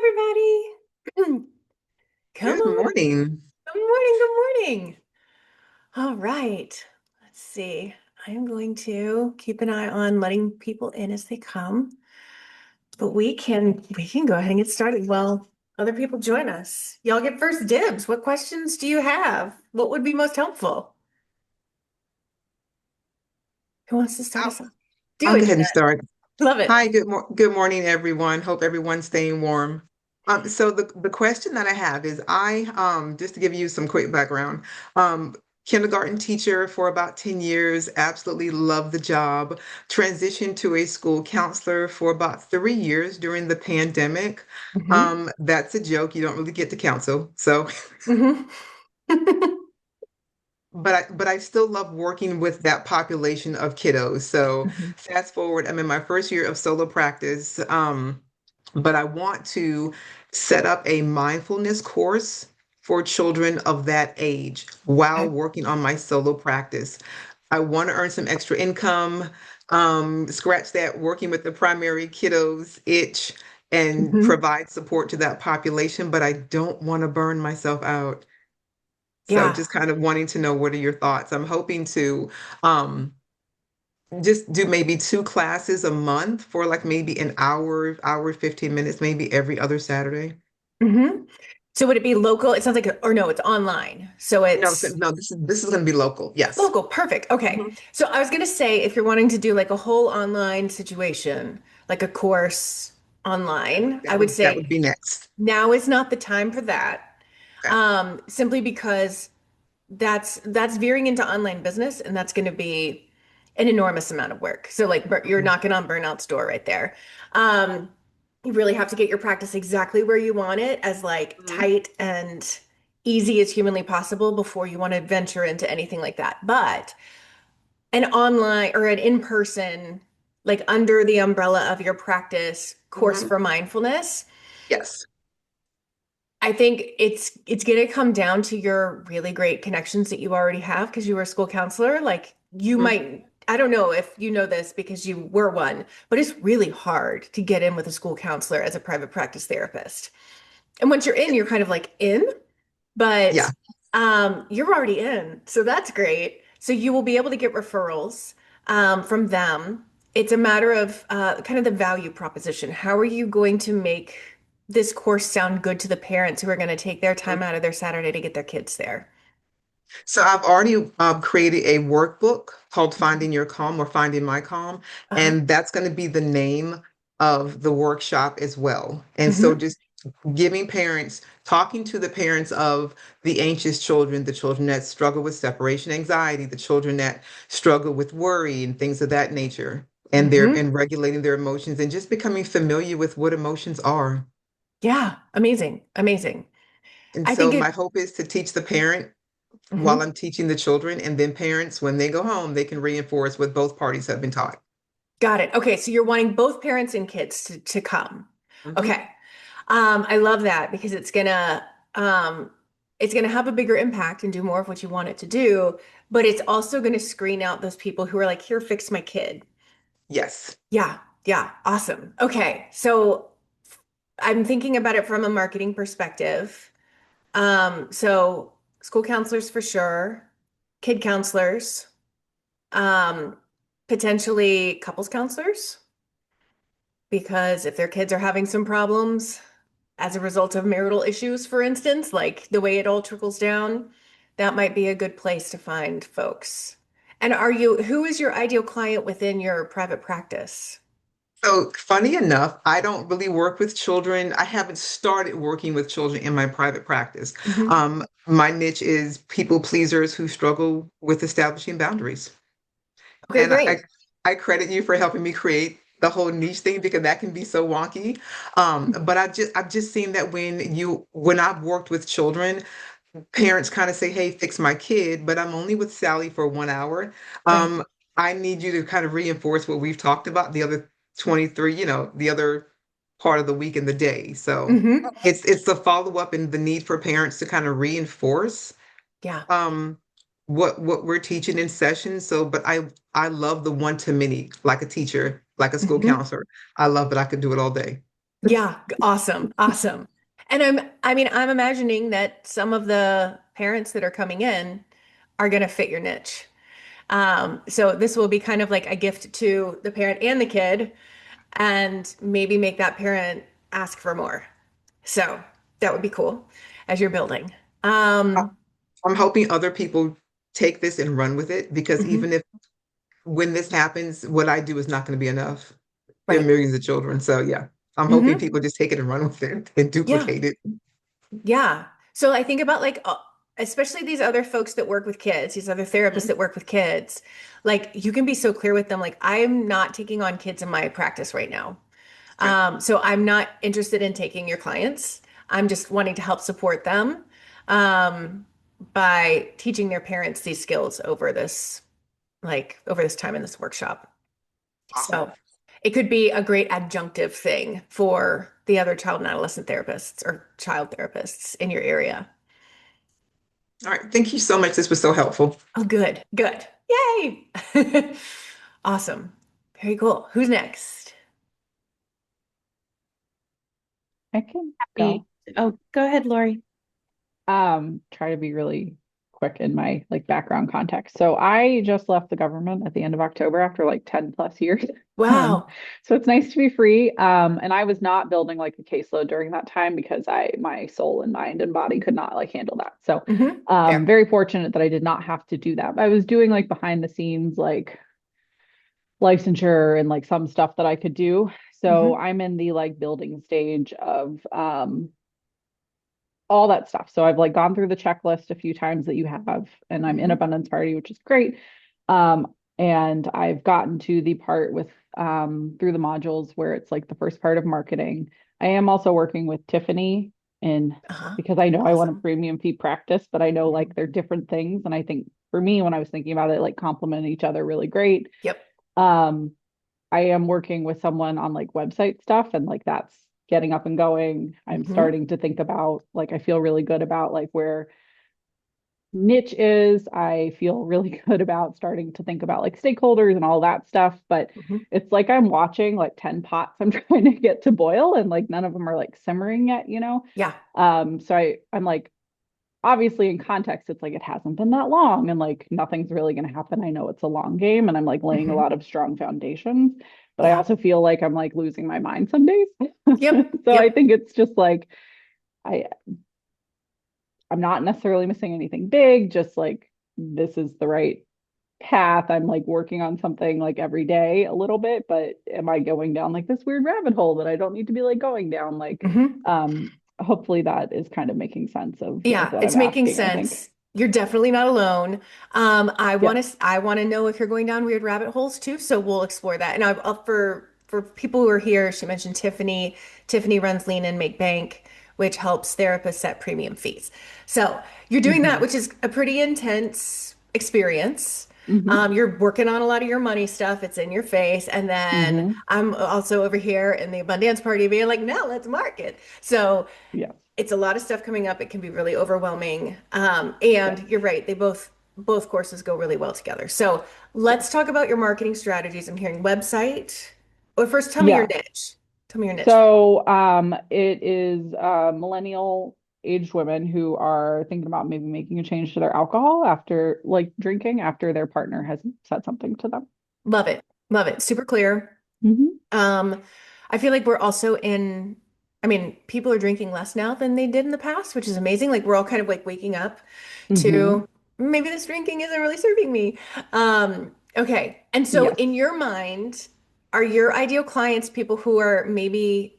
everybody. Come Good on. morning. Good morning. Good morning. All right. Let's see. I am going to keep an eye on letting people in as they come, but we can go ahead and get started. Well, other people join us. Y'all get first dibs. What questions do you have? What would be most helpful? Who wants to start I'll, us off? Do I'll it, go ahead and Jeanette. start. Love it. Hi, good morning, everyone. Hope everyone's staying warm. So the question that I have is just to give you some quick background, um, kindergarten teacher for about 10 years, absolutely love the job. Transitioned to a school counselor for about 3 years during the pandemic. Hmm. That's a joke. You don't really get to counsel. So Hmm. but I still love working with that population of kiddos. So fast forward, I'm in my first year of solo practice, but I want to set up a mindfulness course for children of that age while working on my solo practice. I want to earn some extra income, scratch that working with the primary kiddos itch, and Hmm. provide support to that population, but I don't want to burn myself out. So Yeah. just kind of wanting to know what are your thoughts? I'm hoping to um, just do maybe two classes a month for like maybe an hour, 15 minutes, maybe every other Saturday. Hmm. So would it be local? It sounds like, or no, it's online. So No, so, it's no, this is going to be local. Yes. local. Perfect. Okay. Mhm. So I was going to say, if you're wanting to do like a whole online situation, like a course online, I would That would say be next. now is not the time for that. Okay. Simply because that's veering into online business, and that's going to be an enormous amount of work. So like you're Mhm. knocking on burnout's door right there. Um, you really have to get your practice exactly where you want it, as like Mhm. tight and easy as humanly possible before you want to venture into anything like that. But an online or an in-person, like under the umbrella of your practice course Mhm. for mindfulness, Yes. I think it's going to come down to your really great connections that you already have because you were a school counselor. Like you Mhm. might, I don't know if you know this because you were one, but it's really hard to get in with a school counselor as a private practice therapist. And once you're in, you're kind of like in, Yeah. but you're already in. So that's great. So you will be able to get referrals from them. It's a matter of kind of the value proposition. How are you going to make this course sound good to the parents who are going to take their time out of their Saturday to get their kids there? So I've already created a workbook called Finding Your Calm or Finding My Calm, Uh-huh. and that's going to be the name of the workshop as well. And so Hmm. just giving parents, talking to the parents of the anxious children, the children that struggle with separation anxiety, the children that struggle with worry and things of that nature, and they're Hmm. and regulating their emotions and just becoming familiar with what emotions are. Yeah, amazing, amazing. And I so think my it. hope is to teach the parent while Mhm. I'm teaching the children, and then parents, when they go home, they can reinforce what both parties have been taught. Got it. Okay, so you're wanting both parents and kids to come. Mhm. Okay. I love that because it's gonna have a bigger impact and do more of what you want it to do, but it's also gonna screen out those people who are like, here, fix my kid. Yes. Yeah, yeah, awesome. Okay, so I'm thinking about it from a marketing perspective. So school counselors for sure, kid counselors, um, potentially couples counselors, because if their kids are having some problems as a result of marital issues, for instance, like the way it all trickles down, that might be a good place to find folks. And who is your ideal client within your private practice? So funny enough, I don't really work with children. I haven't started working with children in my private practice. Hmm. My niche is people pleasers who struggle with establishing boundaries. Okay, And I, great. I credit you for helping me create the whole niche thing because that can be so wonky. But I've just seen that when I've worked with children, parents kind of say, "Hey, fix my kid," but I'm only with Sally for 1 hour. Right. Um, I need you to kind of reinforce what we've talked about the other 23, the other part of the week and the day. So Hmm. it's the follow up and the need for parents to kind of reinforce Yeah. um what we're teaching in session. So, but I love the one to many, like a teacher, like a school Hmm. counselor. I love it. I could do it all day. Yeah, awesome, awesome. And I'm imagining that some of the parents that are coming in are going to fit your niche. So this will be kind of like a gift to the parent and the kid, and maybe make that parent ask for more. So that would be cool as you're building. Um, I'm hoping other people take this and run with it because mhm, even if when this happens, what I do is not going to be enough. There are right. millions of children. So yeah, I'm hoping Hmm. people just take it and run with it and Yeah. duplicate it. Yeah. So I think about like, especially these other folks that work with kids, these other therapists Mhm. that work with kids, like you can be so clear with them, like, I'm not taking on kids in my practice right now. Okay. So I'm not interested in taking your clients. I'm just wanting to help support them um, by teaching their parents these skills over this time in this workshop. Awesome. So it could be a great adjunctive thing for the other child and adolescent therapists or child therapists in your area. All right. Thank you so much. This was so helpful. Oh, good, good. Yay. Awesome. Very cool. Who's next? I can Happy. go. Oh, go ahead, Lori. Try to be really quick in my like background context. So I just left the government at the end of October after like 10 plus years. Um, Wow. so it's nice to be free. And I was not building like a caseload during that time because my soul and mind and body could not like handle that. So Fair. very fortunate that I did not have to do that. I was doing like behind the scenes like licensure and like some stuff that I could do. So Hmm. I'm in the like building stage of all that stuff. So I've like gone through the checklist a few times that you have, and I'm in Hmm. abundance party, which is great. And I've gotten to the part with through the modules where it's like the first part of marketing. I am also working with Tiffany in Uh-huh. because I know I want a Awesome. premium fee practice, but I know Mhm. like they're different things. And I think for me, when I was thinking about it, like complement each other really great. Yep. Um, I am working with someone on like website stuff and like that's getting up and going. I'm Hmm. starting to think about like I feel really good about like where niche is. I feel really good about starting to think about like stakeholders and all that stuff, but Hmm. it's like I'm watching like 10 pots I'm trying to get to boil and like none of them are like simmering yet, you know? Yeah. So I'm like obviously in context it's like it hasn't been that long and like nothing's really going to happen. I know it's a long game and I'm like laying a Hmm. lot of strong foundations, but I Yeah. also feel like I'm like losing my mind some days. Yep. So I Yep. think it's just like I I'm not necessarily missing anything big, just like this is the right path. I'm like working on something like every day a little bit, but am I going down like this weird rabbit hole that I don't need to be like going down? Like Hmm. hopefully that is kind of making sense of Yeah, what it's I'm making asking, I think. sense. You're definitely not alone. Yeah. I want to know if you're going down weird rabbit holes too, so we'll explore that. And for people who are here, she mentioned Tiffany. Tiffany runs Lean and Make Bank, which helps therapists set premium fees. So you're doing that, Hmm. which is a pretty intense experience. Hmm. You're working on a lot of your money stuff. It's in your face. And then Hmm. I'm also over here in the abundance party being like, no, let's market. So Yes. it's a lot of stuff coming up. It can be really overwhelming. Yes. And you're right, they both courses go really well together. So let's talk about your marketing strategies. I'm hearing website. Or first, tell me your Yeah. niche. Tell me your niche. So it is millennial aged women who are thinking about maybe making a change to their alcohol after like drinking after their partner has said something to them. Love it. Love it. Super clear. Hmm. Um, I feel like we're also I mean, people are drinking less now than they did in the past, which is amazing. Like we're all kind of like waking up Hmm. to maybe this drinking isn't really serving me. Okay. And so Yes. in your mind, are your ideal clients people who are maybe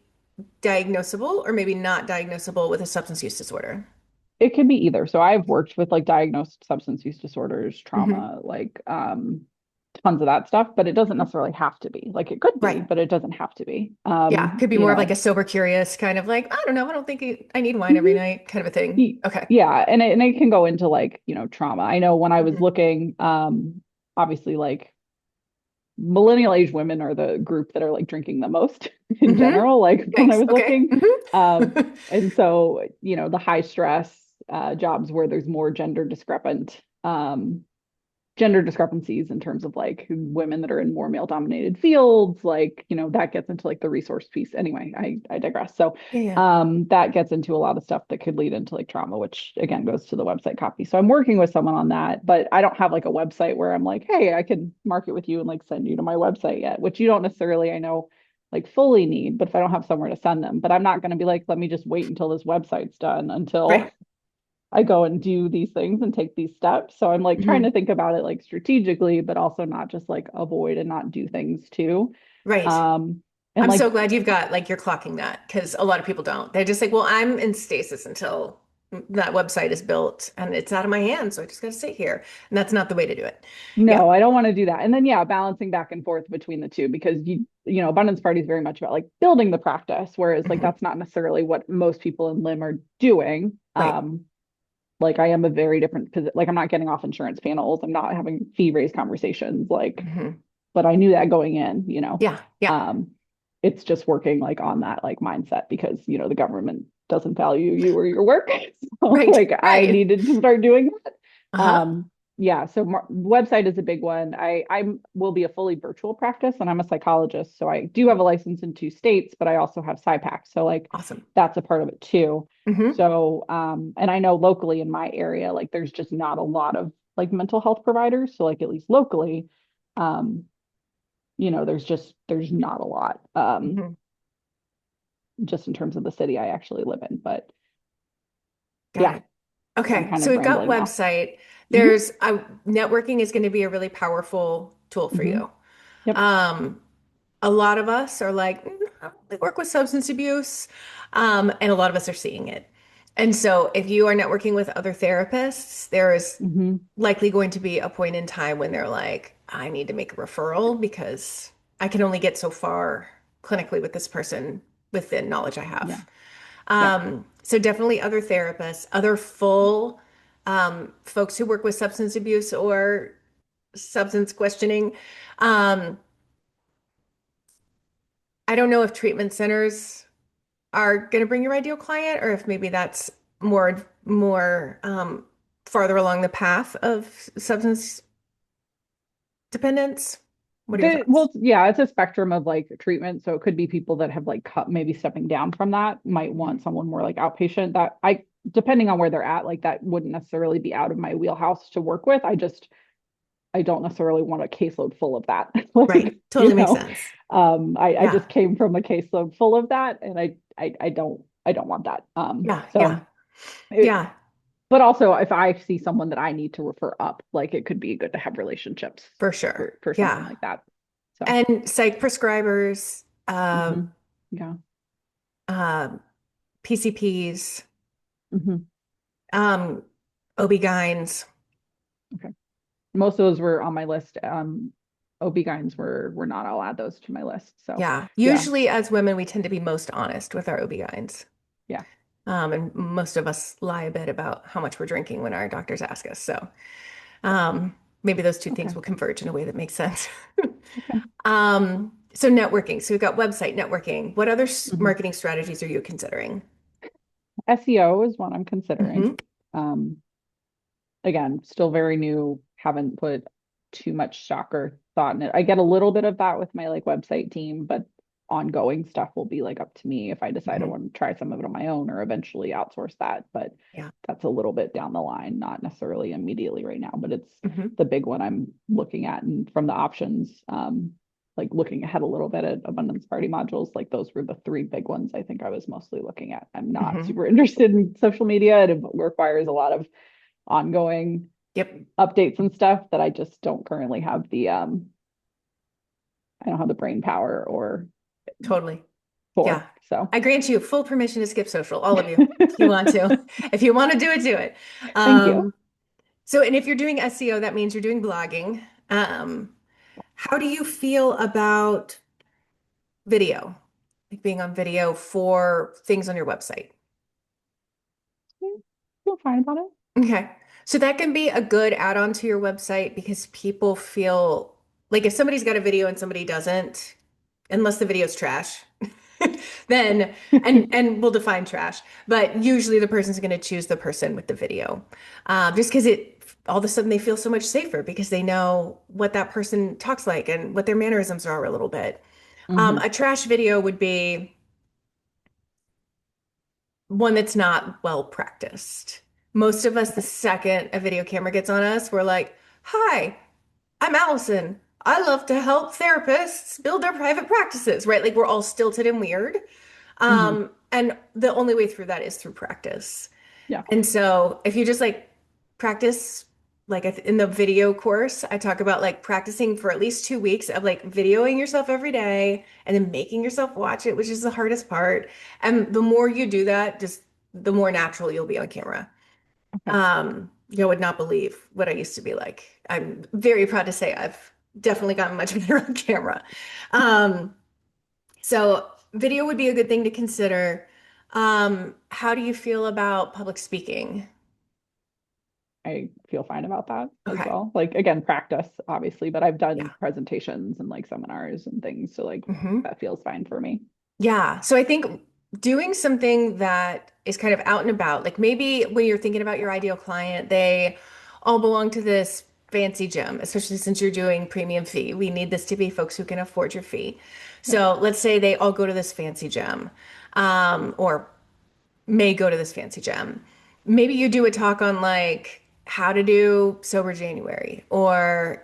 diagnosable or maybe not diagnosable with a substance use disorder? It can be either. So I've worked with like diagnosed substance use disorders, Hmm. trauma, like tons of that stuff, but it doesn't necessarily have to be. Like it could be, Right. but it doesn't have to be. Yeah. Could be You more of like a know, sober curious kind of like, I don't know, I don't think I need wine every night kind of a thing. Okay. Yeah, and it can go into like, you know, trauma. I know when I was Hmm. looking, obviously like millennial age women are the group that are like drinking the most in Hmm. general, like when I Yikes. was Okay. looking. Um, Hmm. and so, you know, the high stress jobs where there's more gender discrepant gender discrepancies in terms of like women that are in more male dominated fields, like, that gets into like the resource piece. Anyway, I digress. So Yeah, yeah. that gets into a lot of stuff that could lead into like trauma, which again goes to the website copy. So I'm working with someone on that, but I don't have like a website where I'm like, hey, I can market with you and like send you to my website yet, which you don't necessarily, I know, like fully need, but if I don't have somewhere to send them, but I'm not going to be like, let me just wait until this website's done until Right. I go and do these things and take these steps. So I'm like trying to Hmm. think about it like strategically, but also not just like avoid and not do things too. Right. Um, and I'm so like, glad you've got like you're clocking that because a lot of people don't. They're just like, well, I'm in stasis until that website is built and it's out of my hands. So I just got to sit here. And that's not the way to do it. Yeah. no, I don't want to do that. And then, yeah, balancing back and forth between the two because abundance party is very much about like building the practice, whereas like Mhm. that's not necessarily what most people in Lim are doing. Right. Like I am a very different position. Like I'm not getting off insurance panels. I'm not having fee raise conversations. Like, Hmm. but I knew that going in. Yeah. Yeah. Um, it's just working like on that like mindset because the government doesn't value you or your work. So Right. like I Right. needed to start doing that. Uh-huh. Yeah, so website is a big one. I will be a fully virtual practice and I'm a psychologist. So I do have a license in 2 states, but I also have SIPAC. So like Awesome. that's a part of it too. Hmm. So and I know locally in my area, like there's just not a lot of like mental health providers. So like at least locally, um, there's not a lot. Hmm. Just in terms of the city I actually live in. But Got yeah, it. I'm Okay. kind So of we've got rambling now. website. Hmm. There's networking is going to be a really powerful tool for Hmm. you. Yep. Um, a lot of us are like, I only work with substance abuse. And a lot of us are seeing it. And so if you are networking with other therapists, there is Hmm. likely going to be a point in time when they're like, I need to make a referral because I can only get so far clinically with this person with the knowledge I Yeah. have. Yep. So definitely other therapists, other full folks who work with substance abuse or substance questioning. Um, I don't know if treatment centers are going to bring your ideal client, or if maybe that's more farther along the path of substance dependence. What are your thoughts? Yeah, it's a spectrum of like treatment. So it could be people that have like cut maybe stepping down from that might want someone more like outpatient that depending on where they're at, like that wouldn't necessarily be out of my wheelhouse to work with. I don't necessarily want a caseload full of that. Right. Like, Totally makes sense. I Yeah. just came from a caseload full of that and I don't want that. Yeah. Yeah. So it, Yeah. but also if I see someone that I need to refer up, like it could be good to have relationships For sure. for something Yeah. like that. So, And psych prescribers, mhm. Yeah. um, PCPs, Hmm. um, OB-GYNs. Okay. Most of those were on my list. OB-GYNs were not. I'll add those to my list. So Yeah. yeah, Usually as women, we tend to be most honest with our OB-GYNs. yeah. And most of us lie a bit about how much we're drinking when our doctors ask us. So maybe those two things Okay. will converge in a way that makes sense. Okay. So networking. So we've got website networking. What other Hmm. marketing strategies are you considering? SEO is one I'm considering. Hmm. Um, Again, still very new, haven't put too much stock or thought in it. I get a little bit of that with my like website team, but ongoing stuff will be like up to me if I decide I Hmm. want to try some of it on my own or eventually outsource that. But Yeah. that's a little bit down the line, not necessarily immediately right now, but it's Hmm. the big one I'm looking at. And from the options, like looking ahead a little bit at abundance party modules, like those were the three big ones I think I was mostly looking at. I'm not Hmm. super interested in social media. It requires a lot of ongoing Yep. updates and stuff that I just don't currently have I don't have the brain power or Totally. for. Yeah. So I grant you full permission to skip social, all of you, if you want to. If you want to do it, do it. thank you. Um, and if you're doing SEO, that means you're doing blogging. How do you feel about video, like being on video for things on your website? Feel fine about it. Okay. So that can be a good add-on to your website because people feel like if somebody's got a video and somebody doesn't, unless the video's trash, then and we'll define trash, but usually the person's going to choose the person with the video, just because it all of a sudden they feel so much safer because they know what that person talks like and what their mannerisms are a little bit. Hmm. A trash video would be one that's not well practiced. Most of us, the second a video camera gets on us, we're like, "Hi, I'm Allison. I love to help therapists build their private practices," right? Like we're all stilted and weird. Hmm. And the only way through that is through practice. Yeah. And so if you just like practice, like in the video course, I talk about like practicing for at least 2 weeks of like videoing yourself every day and then making yourself watch it, which is the hardest part. And the more you do that, just the more natural you'll be on camera. Okay. You would not believe what I used to be like. I'm very proud to say I've definitely gotten much better on camera. Um, so video would be a good thing to consider. How do you feel about public speaking? I feel fine about that as Okay. well. Like again, practice, obviously, but I've done Yeah. presentations and like seminars and things. So like Hmm. that feels fine for me. Yeah. So I think doing something that is kind of out and about, like maybe when you're thinking about your ideal client, they all belong to this fancy gym, especially since you're doing premium fee. We need this to be folks who can afford your fee. Yeah. So let's say they all go to this fancy gym, or may go to this fancy gym. Maybe you do a talk on like how to do sober January or,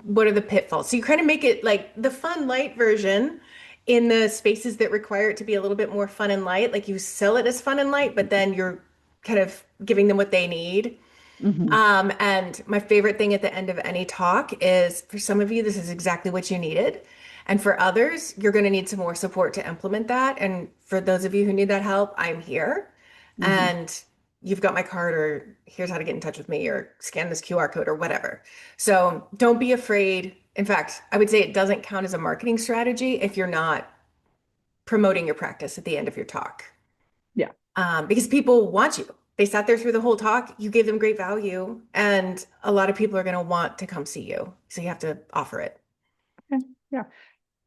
what are the pitfalls. So you kind of make it like the fun light version in the spaces that require it to be a little bit more fun and light. Like you sell it as fun and light, but then you're kind of giving them what they need. Hmm. And my favorite thing at the end of any talk is for some of you, this is exactly what you needed. And for others, you're going to need some more support to implement that. And for those of you who need that help, I'm here. Hmm. And you've got my card, or here's how to get in touch with me, or scan this QR code, or whatever. So don't be afraid. In fact, I would say it doesn't count as a marketing strategy if you're not promoting your practice at the end of your talk, Yeah. because people want you. They sat there through the whole talk. You gave them great value, and a lot of people are going to want to come see you. So you have to offer it. Okay. Yeah.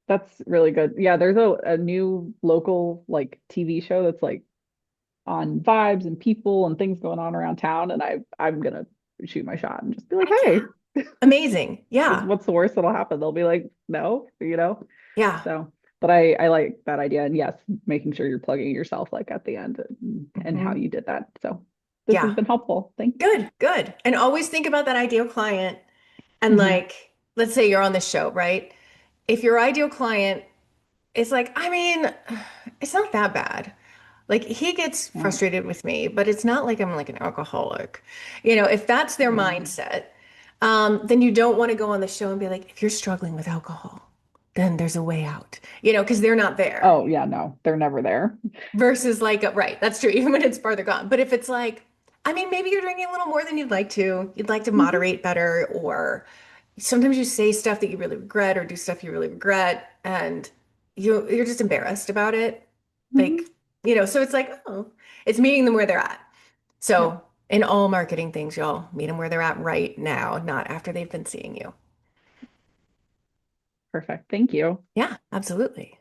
That's really good. Yeah, there's a new local like TV show that's like on vibes and people and things going on around town. And I'm gonna shoot my shot and just be like, Heck yeah. hey, Amazing. Yeah. what's the worst that'll happen? They'll be like, no, you know? Yeah. So, but I like that idea. And yes, making sure you're plugging yourself like at the end and how Hmm. you did that. So this has Yeah. been helpful. Thank you. Good. Good. And always think about that ideal client. And Hmm. like, let's say you're on this show, right? If your ideal client is like, I mean, it's not that bad. Like he gets Yeah. frustrated with me, but it's not like I'm like an alcoholic. If that's their Yeah. mindset, then you don't want to go on the show and be like, if you're struggling with alcohol, then there's a way out, because they're not there. Oh yeah, no, they're never there. Versus like, right, that's true, even when it's farther gone. But if it's like, I mean, maybe you're drinking a little more than you'd like to Hmm. moderate better, or sometimes you say stuff that you really regret or do stuff you really regret, and you're just embarrassed about it. Hmm. Like, so it's like, oh, it's meeting them where they're at. Yeah, So in all marketing things, y'all meet them where they're at right now, not after they've been seeing you. perfect. Thank you. Yeah, absolutely.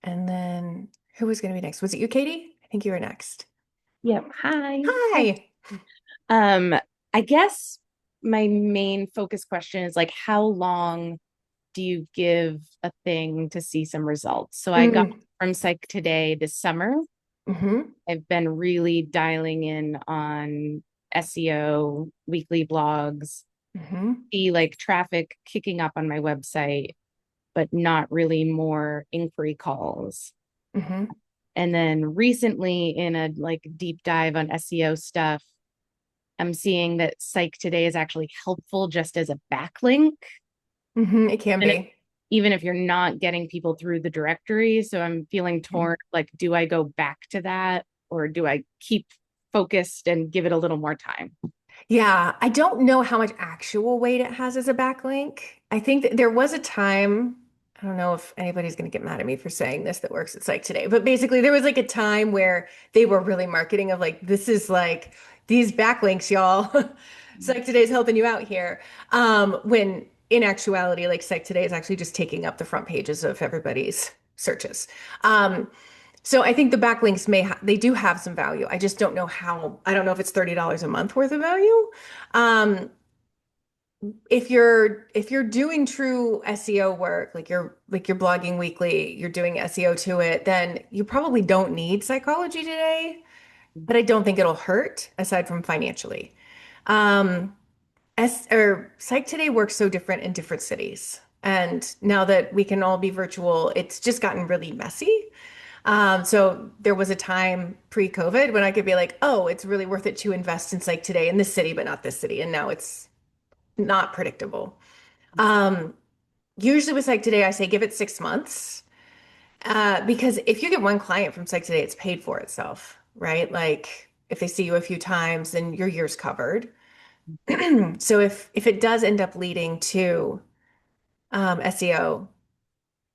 And then who was going to be next? Was it you, Katie? I think you were next. Yep. Hi. Hi. Um, I guess my main focus question is like, how long do you give a thing to see some results? So I got Mm, from Psych Today this summer. hmm I've been really dialing in on SEO, weekly blogs, hmm see like traffic kicking up on my website, but not really more inquiry calls. hmm And then recently in a like deep dive on SEO stuff, I'm seeing that Psych Today is actually helpful just as a backlink. It can And it, be. even if you're not getting people through the directory. So I'm feeling torn, like, do I go back to that or do I keep focused and give it a little more time? Yeah, I don't know how much actual weight it has as a backlink. I think that there was a time, I don't know if anybody's going to get mad at me for saying this that works at Psych Today, but basically there was like a time where they were really marketing of like, this is like these backlinks, y'all. Psych Today's helping you out here. When in actuality, like Psych Today is actually just taking up the front pages of everybody's searches. Um, So I think the backlinks they do have some value. I just don't know how, I don't know if it's $30 a month worth of value. Um, if you're doing true SEO work, like you're blogging weekly, you're doing SEO to it, then you probably don't need Psychology Today, but I don't think it'll hurt aside from financially. Um, Psych Today works so different in different cities. And now that we can all be virtual, it's just gotten really messy. So there was a time pre-COVID when I could be like, oh, it's really worth it to invest in Psych Today in this city, but not this city. And now it's not predictable. Um, Usually with Psych Today, I say give it 6 months. Because if you get one client from Psych Today, it's paid for itself, right? Like if they see you a few times, then your year's covered. So if it does end up leading to SEO,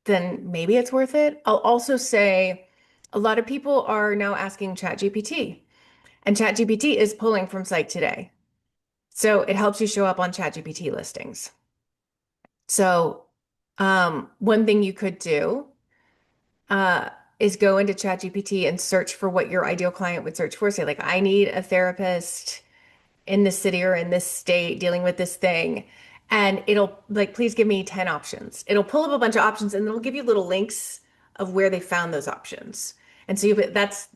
then maybe it's worth it. I'll also say a lot of people are now asking ChatGPT, and ChatGPT is pulling from Psych Today. So it helps you show up on ChatGPT listings. So one thing you could do uh, is go into ChatGPT and search for what your ideal client would search for. Say, like, I need a therapist in this city or in this state dealing with this thing. And it'll like, please give me 10 options. It'll pull up a bunch of options and it'll give you little links of where they found those options. And so that's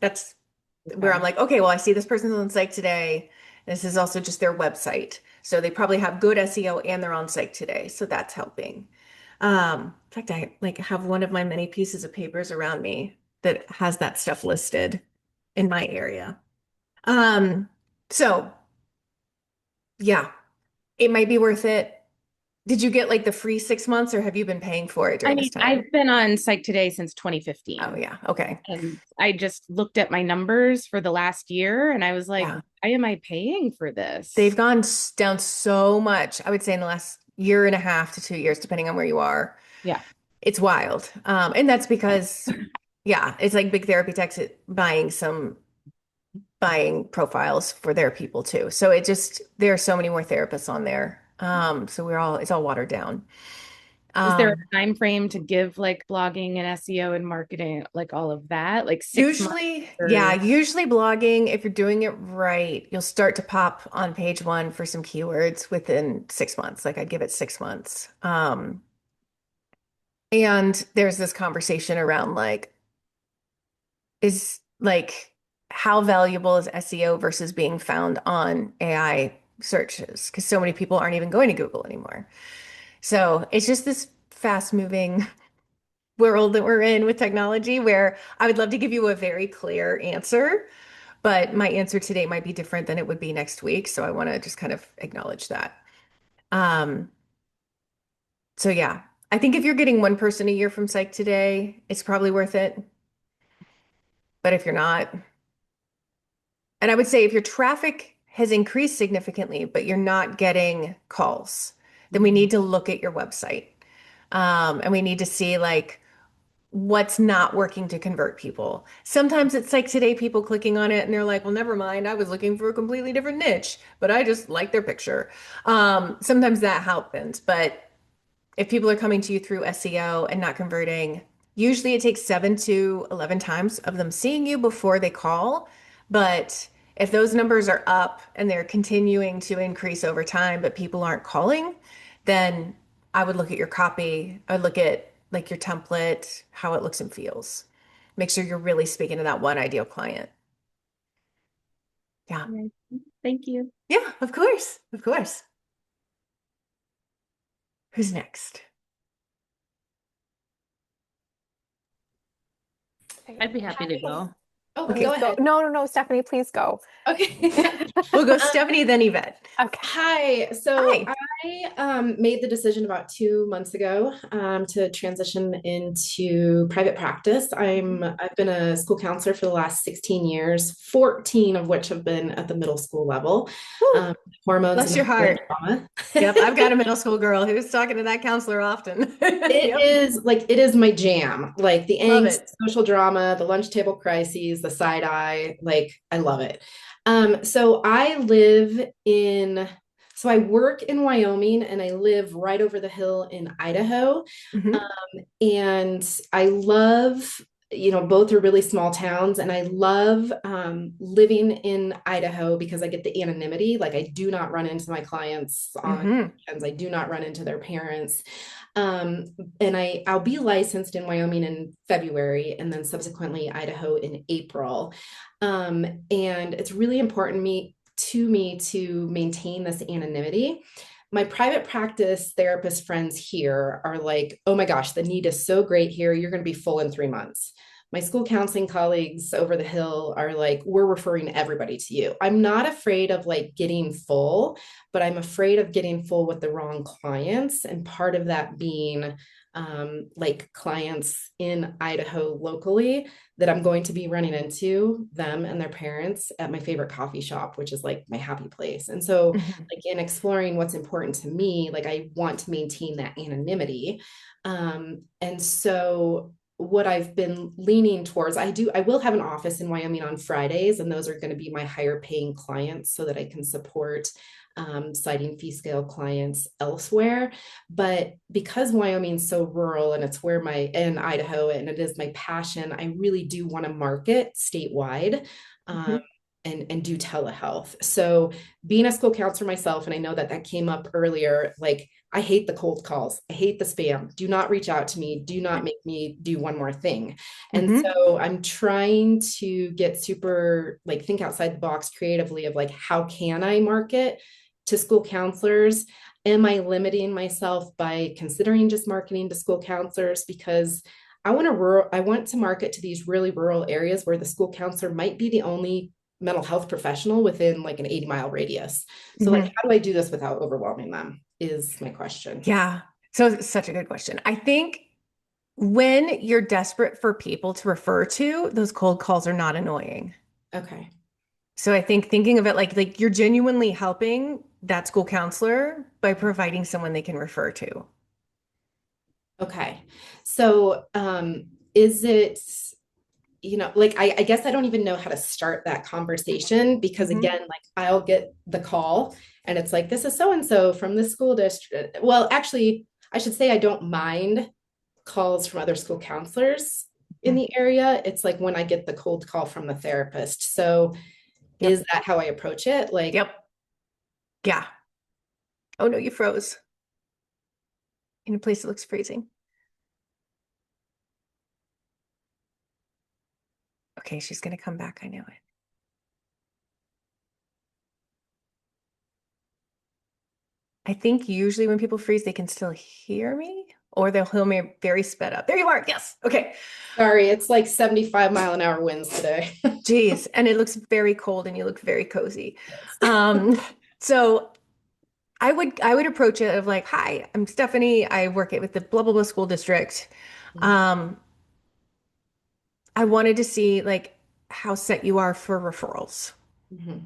where I'm Okay. like, okay, well, I see this person's on Psych Today. This is also just their website. So they probably have good SEO and they're on Psych Today. So that's helping. In fact, I like have one of my many pieces of papers around me that has that stuff listed in my area. Um, so yeah, it might be worth it. Did you get like the free 6 months or have you been paying for it I during this mean, time? I've been on Psych Today since Oh 2015. yeah. Okay. And I just looked at my numbers for the last year and I was like, Yeah. why am I paying for They've this? gone down so much. I would say in the last year and a half to 2 years, depending on where you are. Yeah. It's wild. And that's because, yeah, it's like big therapy techs buying profiles for their people too. So there are so many more therapists on there. So it's all watered down. Is there Um, a time frame to give like blogging and SEO and marketing, like all of that? Like 6 months yeah, or usually blogging, if you're doing it right, you'll start to pop on page one for some keywords within 6 months. Like I'd give it 6 months. And there's this conversation around like, is like, how valuable is SEO versus being found on AI searches? Because so many people aren't even going to Google anymore. So it's just this fast moving world that we're in with technology where I would love to give you a very clear answer, but my answer today might be different than it would be next week. So I want to just kind of acknowledge that. Um, so yeah, I think if you're getting one person a year from Psych Today, it's probably worth it. But if you're not, and I would say if your traffic has increased significantly, but you're not getting calls, then we Mhm. need to look at your website. And we need to see like what's not working to convert people. Sometimes it's like today, people clicking on it and they're like, well, never mind. I was looking for a completely different niche, but I just like their picture. Sometimes that happens, but if people are coming to you through SEO and not converting, usually it takes 7 to 11 times of them seeing you before they call. But if those numbers are up and they're continuing to increase over time, but people aren't calling, then I would look at your copy. I would look at like your template, how it looks and feels. Make sure you're really speaking to that one ideal client. Yeah. Right. Thank you. Yeah, of course. Of course. Who's next? I'd be happy to Hi. go. Oh, Okay. go Please go. ahead. No, no, no, Stephanie, please go. Okay. Okay. We'll go Stephanie, then Yvette. Hi. So Hi. I made the decision about 2 months ago to transition into private practice. I've been a school counselor for the last 16 years, 14 of which have been at the middle school level. Whew. Um, Hormones Bless and your high heart. trauma. Yep, I've got a middle school girl who's talking to that counselor often. Yep, It is my jam. Like the love angst, it. social drama, the lunch table crises, the side eye, like I love it. So I live in, so I work in Wyoming and I live right over the hill in Idaho. Hmm. And I love both are really small towns, and I love living in Idaho because I get the anonymity. Like, I do not run into my clients on Hmm. weekends. I do not run into their parents. Um, and I'll be licensed in Wyoming in February, and then subsequently Idaho in April. And it's really important to me to maintain this anonymity. My private practice therapist friends here are like, oh my gosh, the need is so great here. You're going to be full in 3 months. My school counseling colleagues over the hill are like, we're referring everybody to you. I'm not afraid of like getting full, but I'm afraid of getting full with the wrong clients. And part of that being like clients in Idaho locally that I'm going to be running into them and their parents at my favorite coffee shop, which is like my happy place. And so, Hmm. like, in exploring what's important to me, like, I want to maintain that anonymity. And so, what I've been leaning towards, I will have an office in Wyoming on Fridays, and those are going to be my higher paying clients so that I can support sliding fee scale clients elsewhere. But because Wyoming's so rural and it's where in Idaho, and it is my passion, I really do want to market statewide. Um, Hmm. and do telehealth. So, being a school counselor myself, and I know that that came up earlier, like, I hate the cold calls. I hate the spam. Do not reach out to me. Do not make me do one more thing. And Hmm. so I'm trying to get super, like, think outside the box creatively of like, how can I market to school counselors? Am I limiting myself by considering just marketing to school counselors? Because I want to market to these really rural areas where the school counselor might be the only mental health professional within like an 80-mile radius. So, like, Hmm. how do I do this without overwhelming them is my question. Yeah. So it's such a good question. I think when you're desperate for people to refer to, those cold calls are not annoying. Okay. So I think thinking of it like you're genuinely helping that school counselor by providing someone they can refer to. Okay. So, is it, like, I guess I don't even know how to start that conversation because, Hmm. again, like, I'll get the call and it's like, this is so and so from the school district. Well, actually, I should say I don't mind calls from other school counselors in the area. It's like when I get the cold call from the therapist. So, is Yep. that how I approach it? Like, Yep. Yeah. Oh no, you froze in a place that looks freezing. Okay, she's gonna come back. I know it. I think usually when people freeze, they can still hear me, or they'll hear me very sped up. There you are. Yes. Okay. sorry, it's like 75-mile-an-hour winds today. Geez. And it looks very cold and you look very cozy. Um, so I would approach it of like, hi, I'm Stephanie. I work with the blah blah blah school district. Um, I wanted to see like how set you are for referrals. Mhm.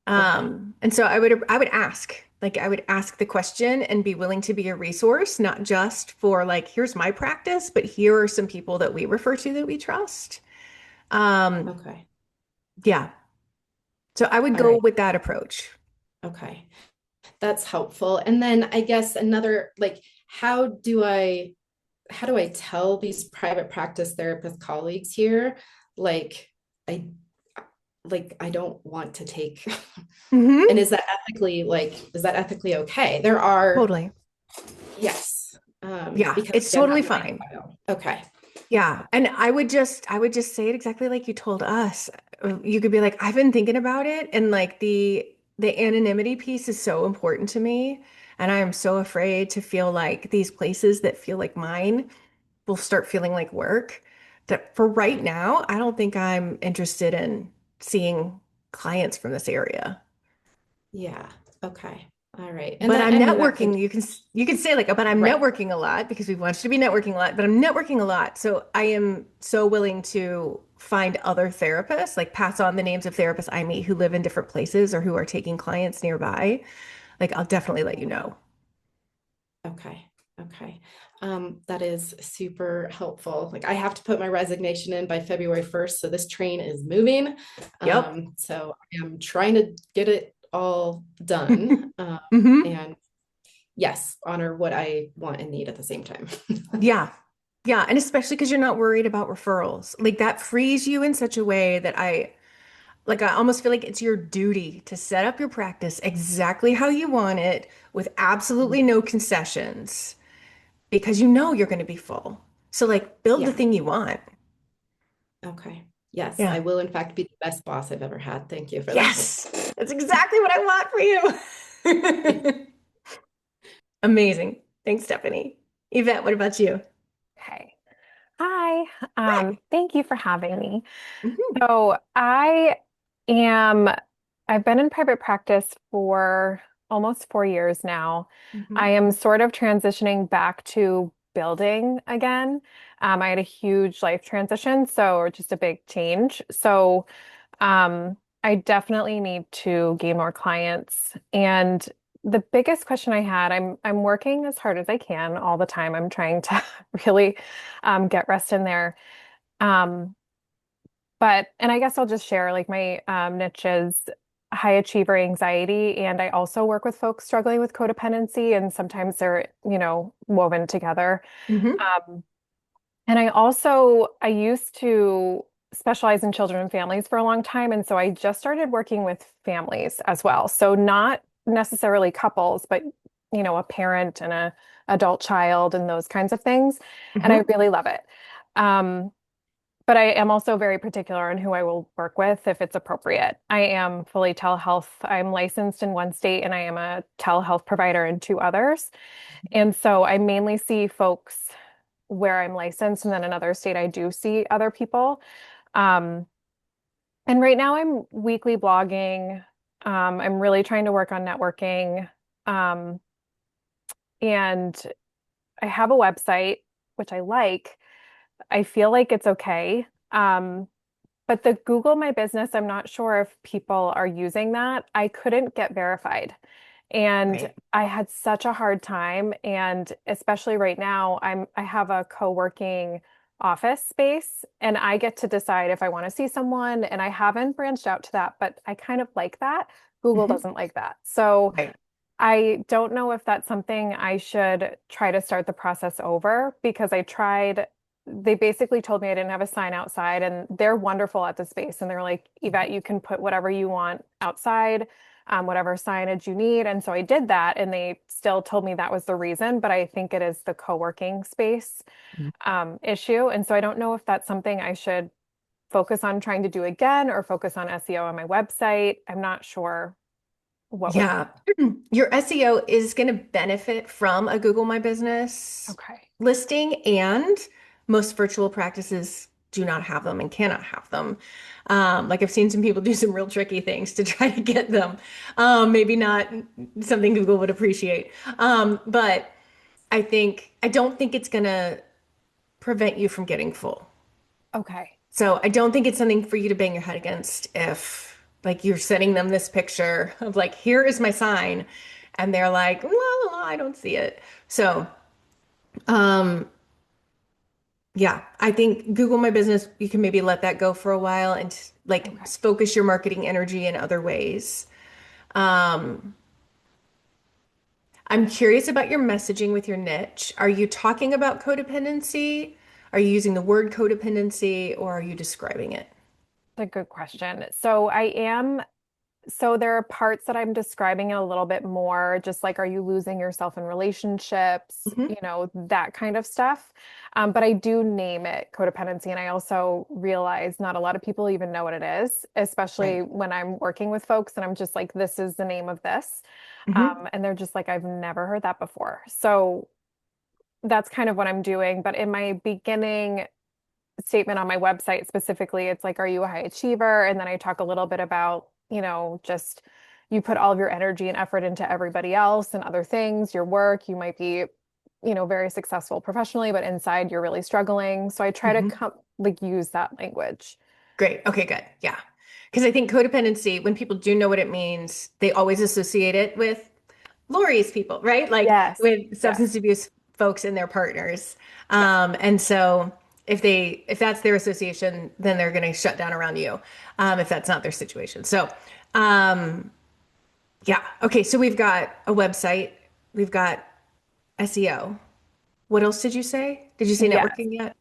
Okay. And so I would ask the question and be willing to be a resource, not just for like, here's my practice, but here are some people that we refer to that we trust. Um, Okay. yeah. So I would All go right. with that approach. Okay. That's helpful. And then I guess another, like, how do I tell these private practice therapist colleagues here, like, I I don't want to take, and Hmm. is that ethically okay? There are, Totally. yes. Yeah, Because, it's again, totally that's my fine. style. Okay. Yeah, and I would just say it exactly like you told us. You could be like, I've been thinking about it, and like the anonymity piece is so important to me, and I am so afraid to feel like these places that feel like mine will start feeling like work. That for right now, I don't think I'm interested in seeing clients from this area. Yeah. Okay. All right. And But that, I'm I mean, that could, networking. You can say like, but I'm right. networking a lot because we want you to be networking a lot, but I'm networking a lot. So I am so willing to find other therapists, like pass on the names of therapists I meet who live in different places or who are taking clients nearby. Like I'll definitely let you know. Okay. Okay. That is super helpful. Like, I have to put my resignation in by February 1st, so this train is moving. Yep. So I am trying to get it all done. Hmm. And yes, honor what I want and need at the same time. Yeah. Yeah, and especially because you're not worried about referrals. Like that frees you in such a way that I almost feel like it's your duty to set up your practice exactly how you want it with absolutely no concessions because you know you're going to be full. So like build the Yeah. thing you want. Okay. Yes, I Yeah. will in fact be the best boss I've ever had. Thank you for that. Yes. That's exactly what I want for you. Amazing. Thanks, Stephanie. Yvette, what about you? Okay. Hi. Hi. Thank you for having me. Mhm. So am, I've been in private practice for almost 4 years now. I Mhm. am sort of transitioning back to building again. I had a huge life transition, or just a big change. Um, I definitely need to gain more clients. And the biggest question I had, I'm working as hard as I can all the time. I'm trying to really get rest in there. Um, and I guess I'll just share like my niche is high achiever anxiety, and I also work with folks struggling with codependency, and sometimes they're, woven together. Mhm. Um, and I used to specialize in children and families for a long time. And so I just started working with families as well. So not necessarily couples, but a parent and a adult child and those kinds of things. And I Mhm. really love it. Um, but I am also very particular on who I will work with if it's appropriate. I am fully telehealth. I'm licensed in one state and I am a telehealth provider in two others. And so I mainly see folks where I'm licensed, and then another state I do see other people. Um, and right now I'm weekly blogging. I'm really trying to work on networking. Um, and I have a website, which I like. I feel like it's okay. But the Google My Business, I'm not sure if people are using that. I couldn't get verified. And Right. I had such a hard time. And especially right now, I have a co-working office space and I get to decide if I want to see someone. And I haven't branched out to that, but I kind of like that. Google Mhm. doesn't like that. So Right. I don't know if that's something I should try to start the process over because I tried. They basically told me I didn't have a sign outside, and they're wonderful at the space. And they're like, Yvette, you can put whatever you want outside, whatever signage you need. And so I did that, and they still told me that was the reason, but I think it is the co-working space issue. And so I don't know if that's something I should focus on trying to do again or focus on SEO on my website. I'm not sure what would. Yeah. Your SEO is going to benefit from a Google My Business Okay. listing, and most virtual practices do not have them and cannot have them. Like I've seen some people do some real tricky things to try to get them. Maybe not something Google would appreciate. But I don't think it's going to prevent you from getting full. Okay. So I don't think it's something for you to bang your head against if like you're sending them this picture of like, here is my sign. And they're like, la, la, la, I don't see it. So, um, yeah, I think Google My Business, you can maybe let that go for a while and like Okay. focus your marketing energy in other ways. Um, I'm curious about your messaging with your niche. Are you talking about codependency? Are you using the word codependency or are you describing it? That's a good question. So there are parts that I'm describing it a little bit more, just like, are you losing yourself in relationships? Mhm. That kind of stuff. But I do name it codependency. And I also realize not a lot of people even know what it is, especially Right. when I'm working with folks and I'm just like, this is the name of this. Mhm. And they're just like, I've never heard that before. So that's kind of what I'm doing. But in my beginning statement on my website specifically, it's like, are you a high achiever? And then I talk a little bit about, just you put all of your energy and effort into everybody else and other things, your work, you might be, very successful professionally, but inside you're really struggling. So I try to Mhm. come like use that language. Great. Okay, good. Yeah. Because I think codependency, when people do know what it means, they always associate it with Lori's people, right? Like Yes. with substance Yes. abuse folks and their partners. Yeah. And so if that's their association, then they're going to shut down around you, if that's not their situation. So, um, yeah. Okay. So we've got a website, we've got SEO. what else did you say? Did you say Yes. networking yet?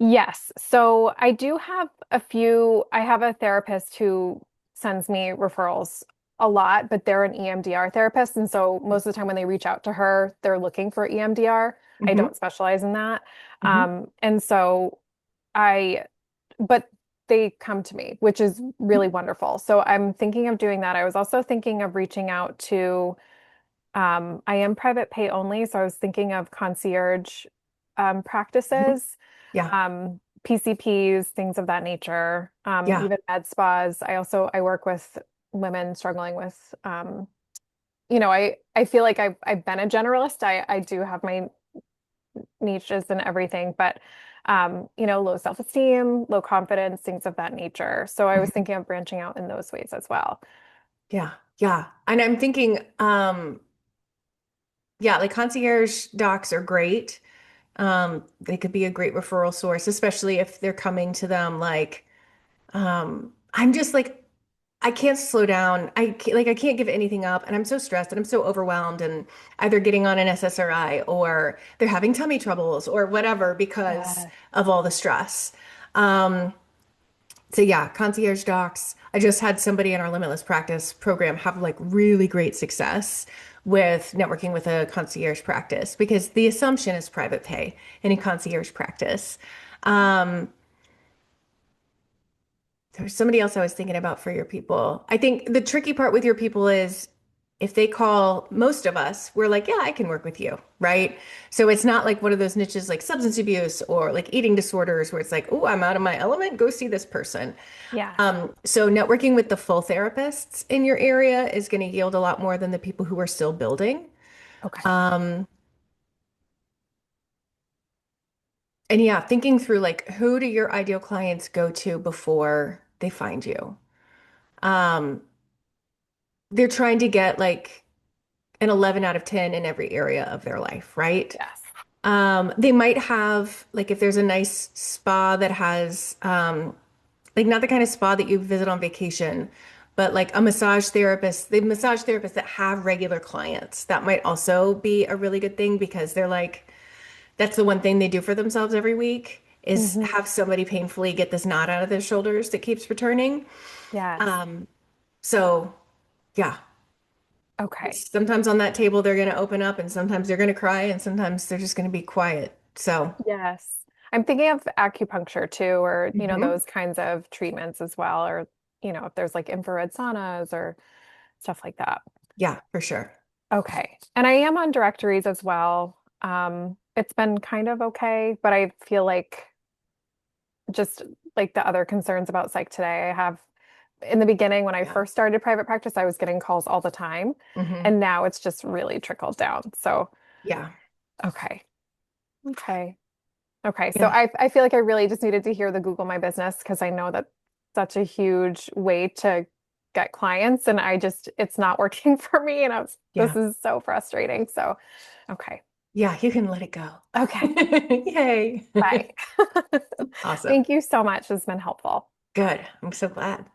Yes. So I do have I have a therapist who sends me referrals a lot, but they're an EMDR therapist. And so most of the time when they reach out to her, they're looking for EMDR. I Hmm. don't specialize in that. Hmm. And so I, but they come to me, which is really wonderful. So I'm thinking of doing that. I was also thinking of reaching out to, I am private pay only. So I was thinking of concierge Hmm. practices, Yeah. PCPs, things of that nature, Yeah. even med spas. I work with women struggling with, I feel like I've been a generalist. I do have my niches and everything, but low self-esteem, low confidence, things of that nature. So I was Mhm. thinking of branching out in those ways as well. Yeah. Yeah. And I'm thinking, yeah, like concierge docs are great. They could be a great referral source, especially if they're coming to them like, I'm just like, I can't slow down. I can't give anything up, and I'm so stressed and I'm so overwhelmed, and either getting on an SSRI or they're having tummy troubles or whatever because Yes. of all the stress. Um, so yeah, concierge docs. I just had somebody in our Limitless Practice program have like really great success with networking with a concierge practice because the assumption is private pay in a concierge practice. Um, There's somebody else I was thinking about for your people. I think the tricky part with your people is if they call most of us, we're like, yeah, I can work with you, right? So it's not like one of those niches like substance abuse or like eating disorders where it's like, oh, I'm out of my element, go see this person. Yes. So networking with the full therapists in your area is going to yield a lot more than the people who are still building. Okay. Um, and yeah, thinking through like who do your ideal clients go to before they find you? Um, they're trying to get like an 11 out of 10 in every area of their life, right? Yes. They might have like if there's a nice spa that has like not the kind of spa that you visit on vacation, but like a massage therapist, the massage therapists that have regular clients. That might also be a really good thing because they're like that's the one thing they do for themselves every week is Hmm. have somebody painfully get this knot out of their shoulders that keeps returning. Yes. So yeah, Okay. it's sometimes on that table they're going to open up and sometimes they're going to cry and sometimes they're just going to be quiet. So, Yes. I'm thinking of acupuncture too, or, mhm. those kinds of treatments as well, or, if there's like infrared saunas or stuff like that. Yeah, for sure. Okay. And I am on directories as well. It's been kind of okay, but I feel like just like the other concerns about Psych Today, I have in the beginning when I Yeah. first started private practice, I was getting calls all the time, Hmm. and now it's just really trickled down. So, Yeah. okay. Okay. Okay. So Yeah. I feel like I really just needed to hear the Google My Business because I know that's such a huge way to get clients and it's not working for me and this Yeah. is so frustrating. So, okay. Yeah. You can let it go. Okay. Yay. Bye. Awesome. Thank you so much. It's been helpful. Good. I'm so glad.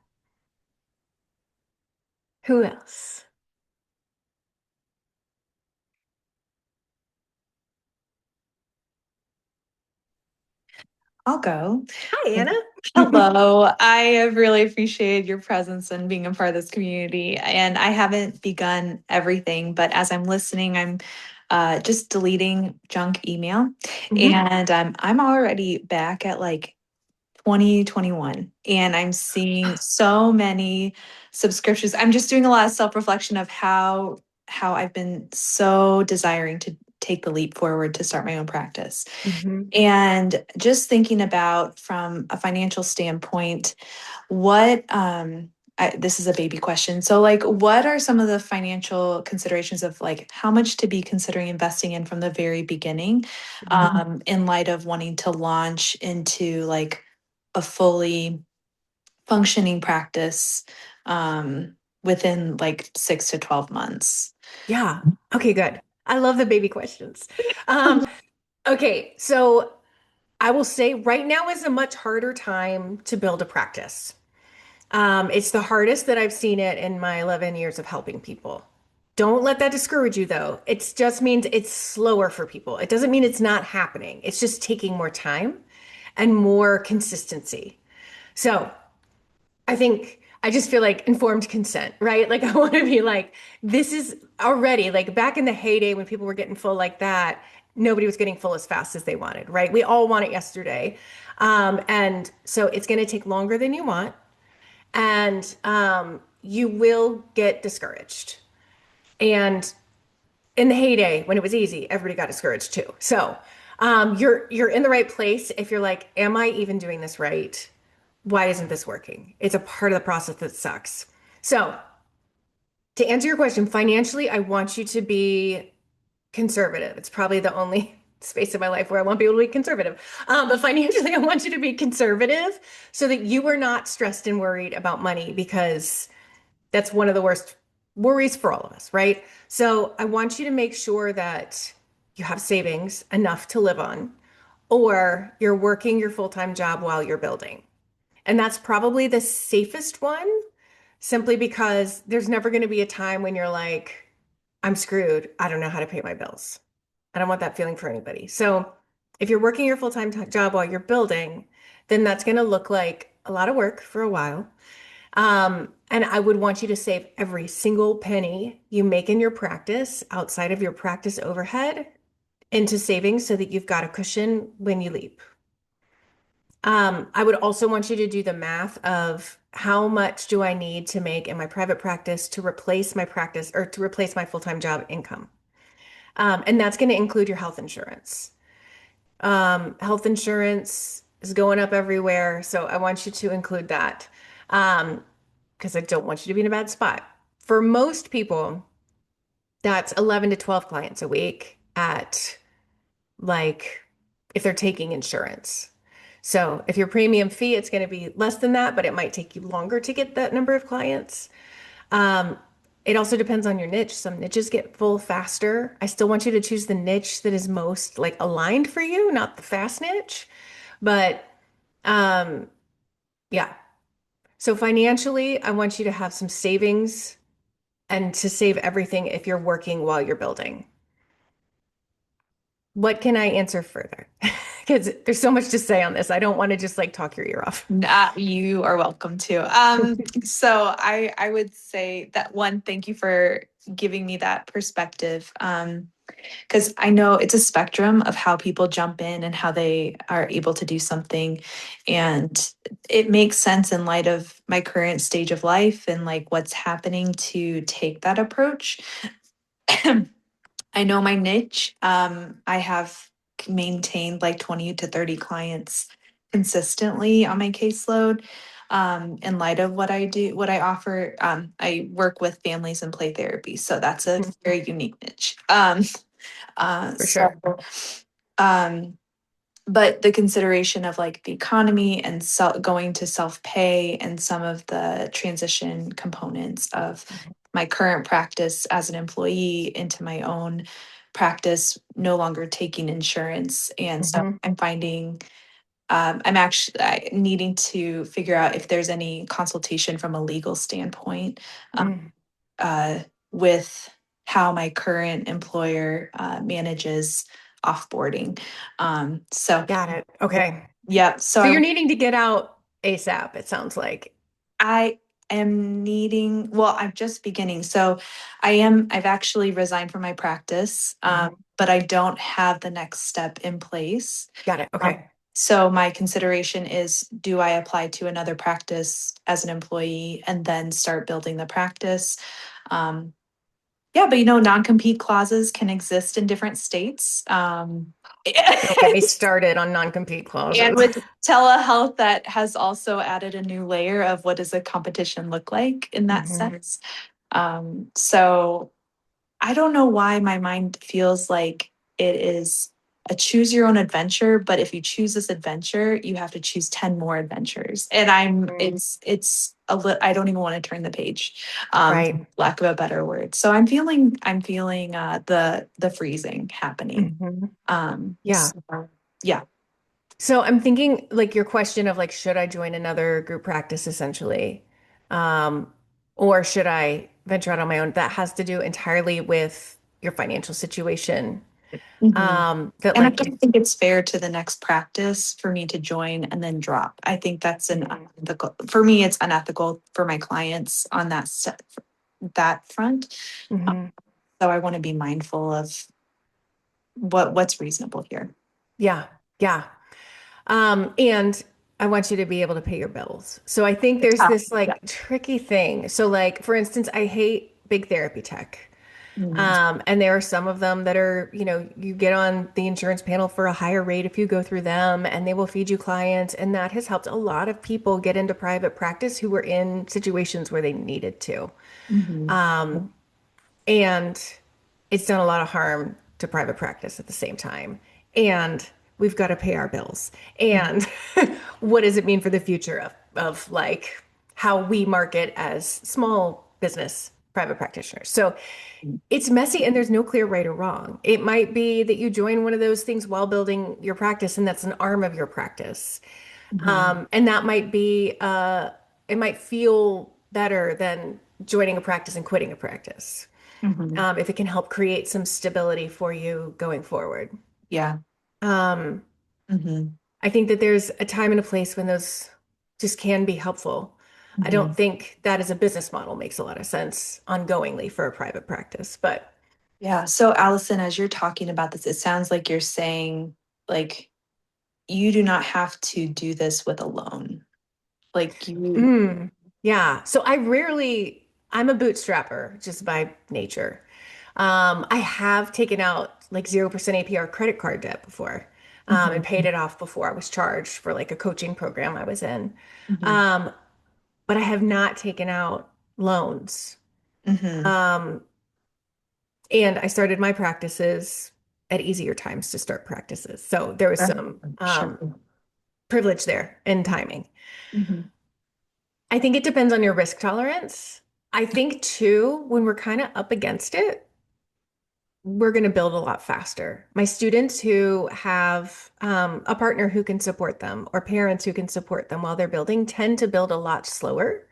Who else? I'll go. Hi, Anna. Hello. I have really appreciated your presence and being a part of this community. And I haven't begun everything, but as I'm listening, I'm just deleting junk email. Hmm. And I'm already back at like 2021 and I'm seeing so many subscriptions. I'm just doing a lot of self-reflection of how I've been so desiring to take the leap forward to start my own practice. Hmm. And just thinking about from a financial standpoint, what this is a baby question. So like what are some of the financial considerations of like how much to be considering investing in from the very beginning in light of wanting to launch into like a fully functioning practice within like 6 to 12 months? Yeah. Okay, good. I love the baby questions. Um, okay, so I will say right now is a much harder time to build a practice. It's the hardest that I've seen it in my 11 years of helping people Don't let that discourage you though. It just means it's slower for people. It doesn't mean it's not happening. It's just taking more time and more consistency. So I think I just feel like informed consent, right? Like I want to be like, this is already like back in the heyday when people were getting full like that, nobody was getting full as fast as they wanted, right? We all want it yesterday. And so it's going to take longer than you want, and you will get discouraged. And in the heyday when it was easy, everybody got discouraged too. So you're in the right place if you're like, am I even doing this right? Why isn't this working? It's a part of the process that sucks. So to answer your question, financially, I want you to be conservative. It's probably the only space in my life where I won't be able to be conservative. But financially, I want you to be conservative so that you are not stressed and worried about money because that's one of the worst worries for all of us, right? So I want you to make sure that you have savings enough to live on, or you're working your full-time job while you're building. And that's probably the safest one, simply because there's never going to be a time when you're like, I'm screwed. I don't know how to pay my bills. I don't want that feeling for anybody. So if you're working your full-time job while you're building, then that's going to look like a lot of work for a while. And I would want you to save every single penny you make in your practice outside of your practice overhead into savings so that you've got a cushion when you leave. I would also want you to do the math of how much do I need to make in my private practice to replace my practice or to replace my full-time job income. And that's going to include your health insurance. Health insurance is going up everywhere, so I want you to include that. Because I don't want you to be in a bad spot. For most people, that's 11 to 12 clients a week at like if they're taking insurance. So if your premium fee, it's going to be less than that, but it might take you longer to get that number of clients. Um, it also depends on your niche. Some niches get full faster. I still want you to choose the niche that is most like aligned for you, not the fast niche. But um, yeah. So financially, I want you to have some savings and to save everything if you're working while you're building. What can I answer further? Because there's so much to say on this. I don't want to just like talk your ear off. You are welcome to. So I would say that one, thank you for giving me that perspective. Because I know it's a spectrum of how people jump in and how they are able to do something. And it makes sense in light of my current stage of life and like what's happening to take that approach. I know my niche. I have maintained like 20 to 30 clients consistently on my caseload. In light of what I do, what I offer, I work with families in play therapy. So that's a very unique niche. For So, sure. um, but the consideration of like the economy and going to self-pay and some of the transition components of my current practice as an employee into my own practice, no longer taking insurance. And so Mhm. I'm finding I'm actually needing to figure out if there's any consultation from a legal standpoint Mm. uh, with how my current employer manages offboarding. So Got it. Okay. yeah, so So you're needing to get out ASAP, it sounds like. I am needing, well, I'm just beginning. So I've actually resigned from my practice, but I don't have the next step in place. Got it. Um, Okay. so my consideration is, do I apply to another practice as an employee and then start building the practice? Um, yeah, but non-compete clauses can exist in different states. Don't get me started on non-compete And clauses. with telehealth, that has also added a new layer of what does a competition look like in that Mhm. sense. So I don't know why my mind feels like it is a choose your own adventure, but if you choose this adventure, you have to choose 10 more adventures. And Mm. it's a little, I don't even want to turn the page, Right. lack of a better word. So I'm feeling the freezing happening. Mhm. Yeah. So, yeah. So I'm thinking like your question of like, should I join another group practice essentially? Um, or should I venture out on my own? That has to do entirely with your financial situation. Mhm. That And I like, don't think it's fair to the next practice for me to join and then drop. I think that's an Mhm. unethical, for me, it's unethical for my clients on that front. Mhm. So I want to be mindful of what's reasonable here. Yeah, yeah. And I want you to be able to pay your bills. So I think there's Ah, this yeah. like tricky thing. So like for instance, I hate big therapy tech. Mm, And there are some of them that are, you get on the insurance panel for a higher rate if you go through them, and they will feed you clients. And that has helped a lot of people get into private practice who were in situations where they needed to. mhm, And it's done a lot of harm to private practice at the same time. And we've got to pay our bills. mhm, And what does it mean for the future of like how we market as small business private practitioners? So it's messy and there's no clear right or wrong. It might be that you join one of those things while building your practice, and that's an arm of your practice. mhm, And that might be, it might feel better than joining a practice and quitting a practice, mhm. if it can help create some stability for you going forward. Yeah. Um, Mhm, I think that there's a time and a place when those just can be helpful. I don't mhm. think that as a business model makes a lot of sense ongoingly for a private practice, but Yeah. So Allison, as you're talking about this, it sounds like you're saying like you do not have to do this with a loan. Like you. mm, yeah. So I'm a bootstrapper just by nature. I have taken out like 0% APR credit card debt before, and Mhm, paid it off before I was charged for like a coaching program I was in. mhm, Um, but I have not taken out loans. mhm. Um, and I started my practices at easier times to start practices. So there was Right. some Sure. privilege there in timing. Mhm, I think it depends on your risk tolerance. I think too, when we're kind of up against it, we're going to build a lot faster. My students who have a partner who can support them or parents who can support them while they're building tend to build a lot slower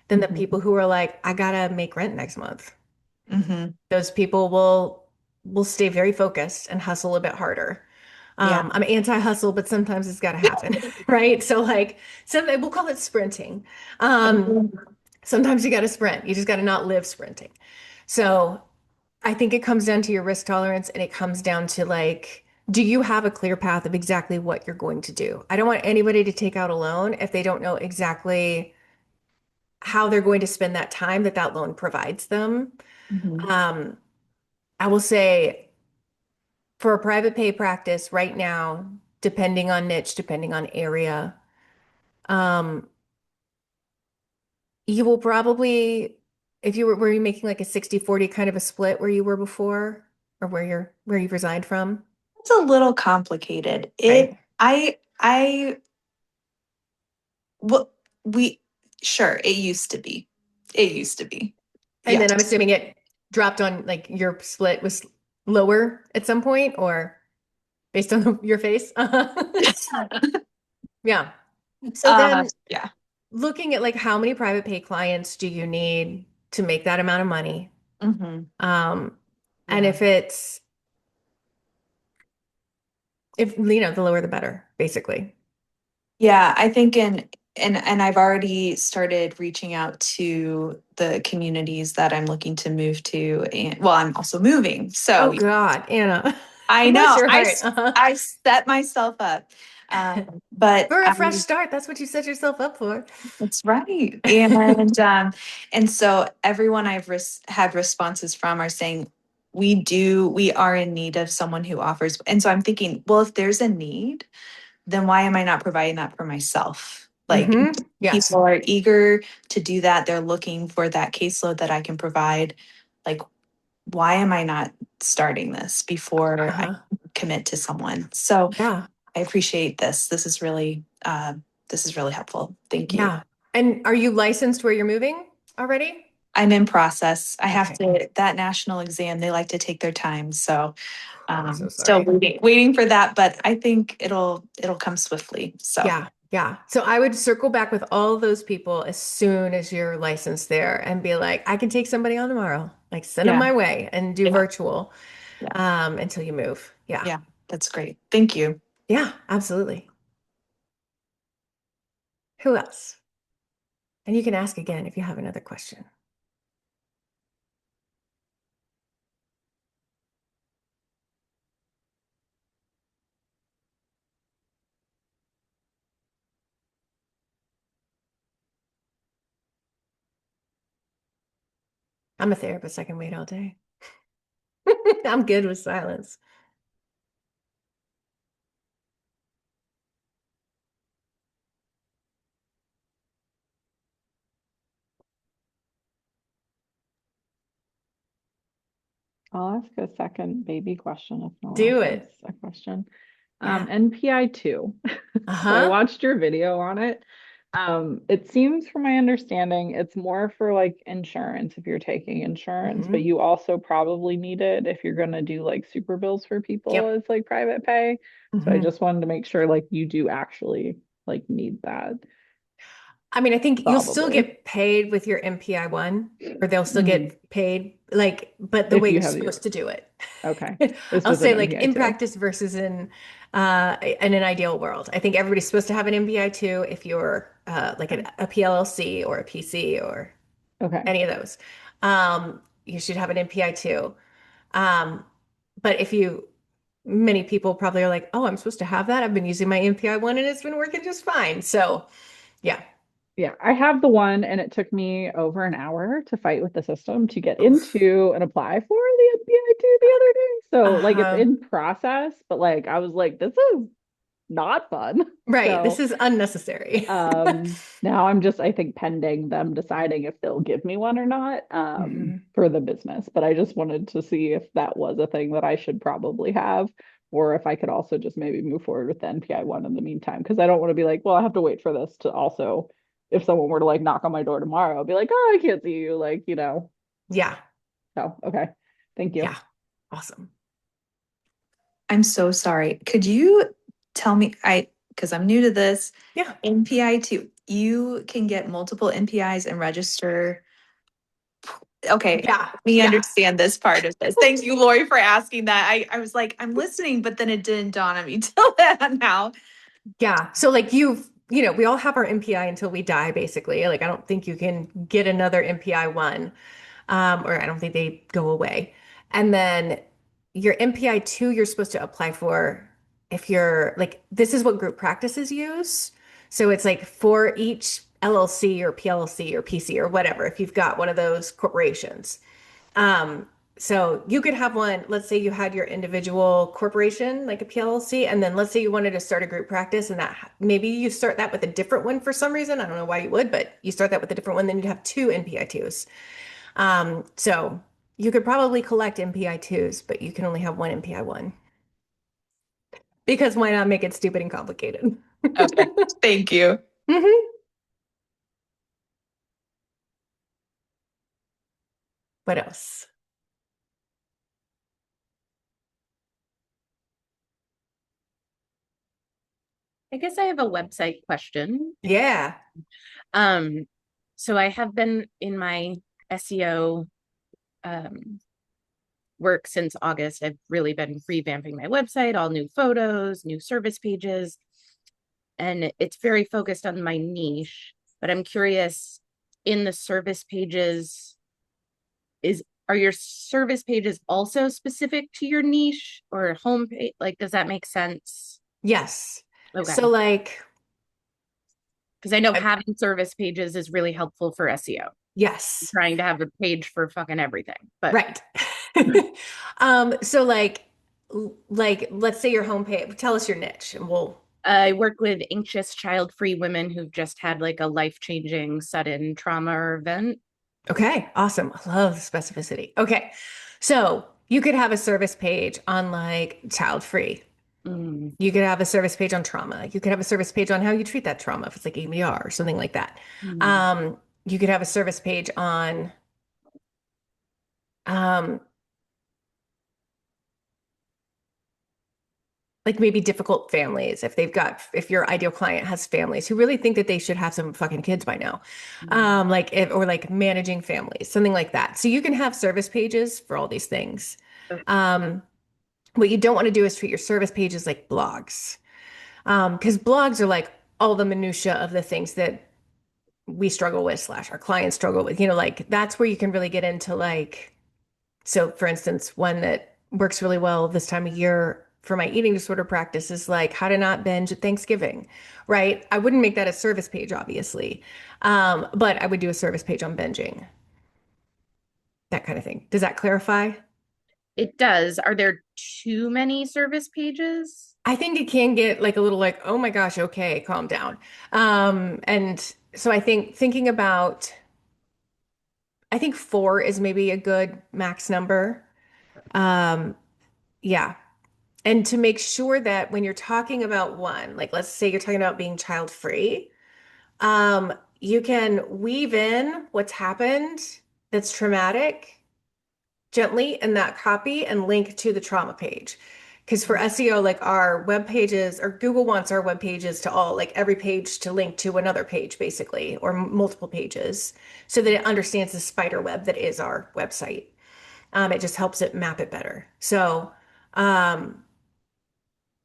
than the mhm, people who are like, I gotta make rent next month. mhm. Those people will stay very focused and hustle a bit harder. Yeah. I'm anti-hustle, but sometimes it's got to happen, right? So like, we'll call it sprinting. Um, Sometimes you got to sprint. You just got to not live sprinting. So I think it comes down to your risk tolerance, and it comes down to like, do you have a clear path of exactly what you're going to do? I don't want anybody to take out a loan if they don't know exactly how they're going to spend that time that that loan provides them. Mhm, Um, I will say for a private pay practice right now, depending on niche, depending on area, um, you will probably, if were you making like a 60-40 kind of a split where you were before, or where you reside from? It's a little complicated. Right. Well, we, sure, it used to be. It used to be. And Yes. then I'm assuming it dropped on like your split was lower at some point, or based on your face. Yeah. So then Yeah. looking at like how many private pay clients do you need to make that amount of money? Hmm. Um, and Yeah. if the lower the better, basically. Yeah, I think and I've already started reaching out to the communities that I'm looking to move to, and well, I'm also moving. Oh So God, Anna. I Bless know your heart. I set myself up. But For a fresh I start, that's what you set yourself up for. That's right. And so everyone I've had responses from are saying we are in need of someone who offers. And so I'm thinking, well, if there's a need, then why am I not providing that for myself? Like Yes. people are eager to do that. They're looking for that caseload that I can provide. Like, why am I not starting this before I Uh-huh. commit to someone? So Yeah. I appreciate this. This is really helpful. Thank you. Yeah. And are you licensed where you're moving already? I'm in process. I have Okay. to, that national exam, they like to take their time. So I'm so still sorry. waiting for that, but I think it'll come swiftly. So Yeah. Yeah. So I would circle back with all those people as soon as you're licensed there and be like, I can take somebody on tomorrow. Like send them Yeah. my way and do Yeah. virtual Yeah. until you move. Yeah. Yeah, that's great. Thank you. Yeah, absolutely. Who else? And you can ask again if you have another question. I'm a therapist. I can wait all day. I'm good with silence. I'll ask a second baby question if no one Do else it. has a question. Yeah. NPI 2. So I Uh-huh. watched your video on it. It seems from my understanding, it's more for like insurance if you're taking insurance, but Hmm. you also probably need it if you're going to do like super bills for people Yep. as like private pay. So I Hmm. just wanted to make sure like you do actually like need that, I mean, I think you'll still probably. get paid with your MPI one, or they'll still Mhm. get paid like, but the If way you you're have the, supposed to do it. okay. This I'll was an say like NPI in 2. practice versus in an ideal world. I think everybody's supposed to have an MPI too if you're like Okay. a PLLC or a PC or Okay. any of those. You should have an MPI too. Um, but if you, many people probably are like, oh, I'm supposed to have that. I've been using my MPI one and it's been working just fine. So yeah. Yeah, I have the one, and it took me over an hour to fight with the system to get Oof. into and apply for the MPI2 the other day. So, like, it's Uh-huh. in process, but like, I was like, this is not fun. Right. This So, is unnecessary. now I'm just, I think, pending them deciding if they'll give me one or not, Mhm. for the business. But I just wanted to see if that was a thing that I should probably have, or if I could also just maybe move forward with the NPI one in the meantime. Because I don't want to be like, well, I have to wait for this to also, if someone were to like knock on my door tomorrow, I'll be like, oh, I can't see you. Like, Yeah. so, okay. Thank you. Yeah. Awesome. I'm so sorry. Could you tell me, because I'm new to this, Yeah. NPI 2, you can get multiple NPIs and register. Okay, Yeah. let me Yeah. understand this part of this. Thank you, Lori, for asking that. I was like, I'm listening, but then it didn't dawn on me till now. Yeah. So like we all have our MPI until we die, basically. Like I don't think you can get another MPI one. Or I don't think they go away. And then your MPI two, you're supposed to apply for if you're like, this is what group practices use. So it's like for each LLC or PLLC or PC or whatever, if you've got one of those corporations. Um, so you could have one, let's say you had your individual corporation, like a PLLC, and then let's say you wanted to start a group practice and that maybe you start that with a different one for some reason. I don't know why you would, but you start that with a different one, then you'd have two NPI2s. So you could probably collect MPI2s, but you can only have one MPI1 because why not make it stupid and complicated? Okay, thank you. Hmm. What else? I guess I have a website question. Yeah. Um, so I have been in my SEO um, work since August. I've really been revamping my website, all new photos, new service pages, and it's very focused on my niche. But I'm curious, in the service pages, are your service pages also specific to your niche or homepage? Like, does that make sense? Yes. Okay. So like, Because I know I- having service pages is really helpful for SEO. yes. Trying to have a page for fucking everything. But Right. So like let's say your homepage, tell us your niche and we'll I work with anxious child-free women who've just had like a life-changing sudden trauma or event. okay, awesome. I love the specificity. Okay. So you could have a service page on like child free. Mm, You could have a service page on trauma. You could have a service page on how you treat that trauma if it's like EMDR or something like that. mm. Um, you could have a service page on um like maybe difficult families, if your ideal client has families who really think that they should have some fucking kids by now, or like managing families, something like that. So you can have service pages for all these things. Okay. Um, what you don't want to do is treat your service pages like blogs, because blogs are like all the minutia of the things that we struggle with slash our clients struggle with. Like that's where you can really get into like, so for instance, one that works really well this time of year for my eating disorder practice is like how to not binge at Thanksgiving, right? I wouldn't make that a service page, obviously. But I would do a service page on binging, that kind of thing. Does that clarify? It does. Are there too many service pages? I think it can get like a little like, oh my gosh, okay, calm down. And so I think thinking about, I think four is maybe a good max number. Um, yeah. And to make sure that when you're talking about one, like let's say you're talking about being child free, you can weave in what's happened that's traumatic gently in that copy and link to the trauma page. Because for SEO, like our web pages, or Google wants our web pages to all, like every page to link to another page, basically, or multiple pages, so that it understands the spider web that is our website. It just helps it map it better. So, um,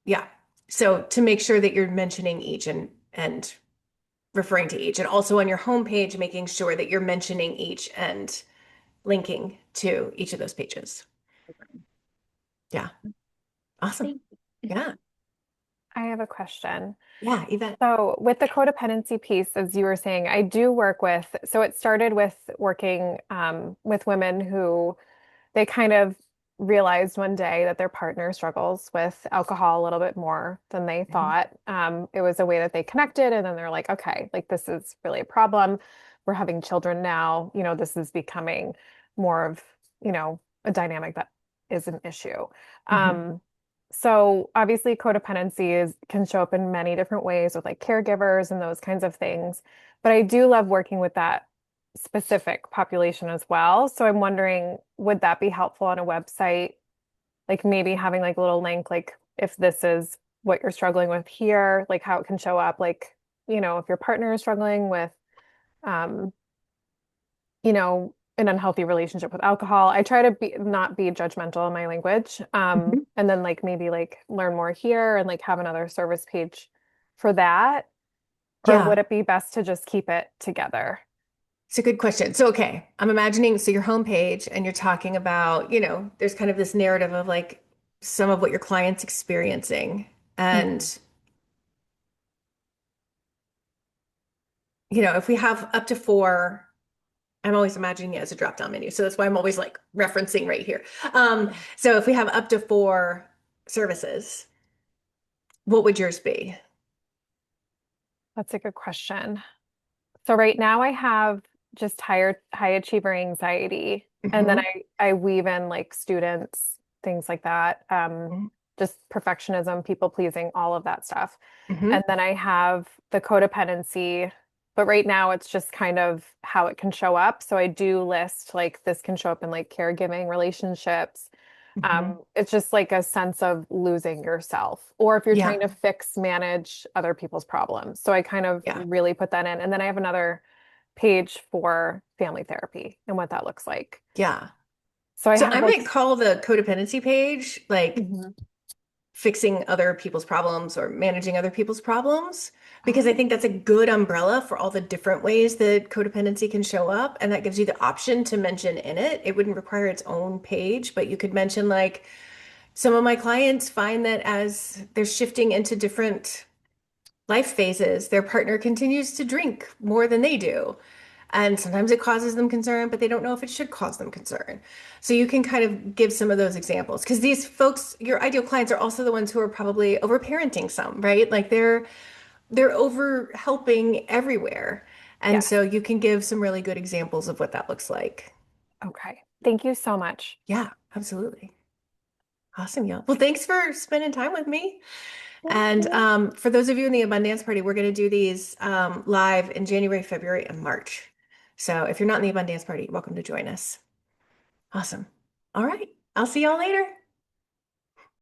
yeah. So to make sure that you're mentioning each and referring to each, and also on your homepage, making sure that you're mentioning each and linking to each of those pages. Yeah. Awesome. Thank you. Yeah. I have a question. Yeah, Yvette. So, with the codependency piece, as you were saying, I do work with, so it started with working with women who they kind of realized one day that their partner struggles with alcohol a little bit more than they Mhm. thought. It was a way that they connected, and then they're like, okay, like this is really a problem. We're having children now. This is becoming more of, a dynamic that is an issue. Mhm. So obviously codependency can show up in many different ways with like caregivers and those kinds of things. But I do love working with that specific population as well. So I'm wondering, would that be helpful on a website? Like maybe having like a little link, like if this is what you're struggling with here, like how it can show up, like, if your partner is struggling with, um, an unhealthy relationship with alcohol. I try to be not be judgmental in my language. Mhm. And then like maybe like learn more here and like have another service page for that. Or Yeah, would it be best to just keep it together? it's a good question. So, okay, I'm imagining, so your homepage and you're talking about, there's kind of this narrative of like some of what your client's experiencing. Mhm. And, if we have up to four, I'm always imagining it as a drop-down menu. So that's why I'm always like referencing right here. So if we have up to four services, what would yours be? That's a good question. So right now I have just high achiever anxiety, and then Hmm. I weave in like students, things like that. Just perfectionism, people pleasing, all of that stuff. And Hmm. then I have the codependency, but right now it's just kind of how it can show up. So I do list like this can show up in like caregiving relationships. Hmm. It's just like a sense of losing yourself, or if you're trying Yeah, to manage other people's problems. So I kind of yeah, really put that in. And then I have another page for family therapy and what that looks like. yeah. So I So have I like, might call the codependency page like Mhm. fixing other people's problems or managing other people's problems, because I Oh, think that's a good umbrella for all the different ways that codependency can show up. And that gives you the option to mention in it. It wouldn't require its own page, but you could mention like some of my clients find that as they're shifting into different life phases, their partner continues to drink more than they do. And sometimes it causes them concern, but they don't know if it should cause them concern. So you can kind of give some of those examples because these folks, your ideal clients, are also the ones who are probably overparenting some, right? Like they're over helping everywhere. And yes. so you can give some really good examples of what that looks like. Okay. Thank you so much. Yeah, absolutely. Awesome, y'all. Well, thanks for spending time with me. Thank And you. for those of you in the Abundance Party, we're going to do these live in January, February, and March. So if you're not in the Abundance Party, welcome to join us. Awesome. All right. I'll see y'all later.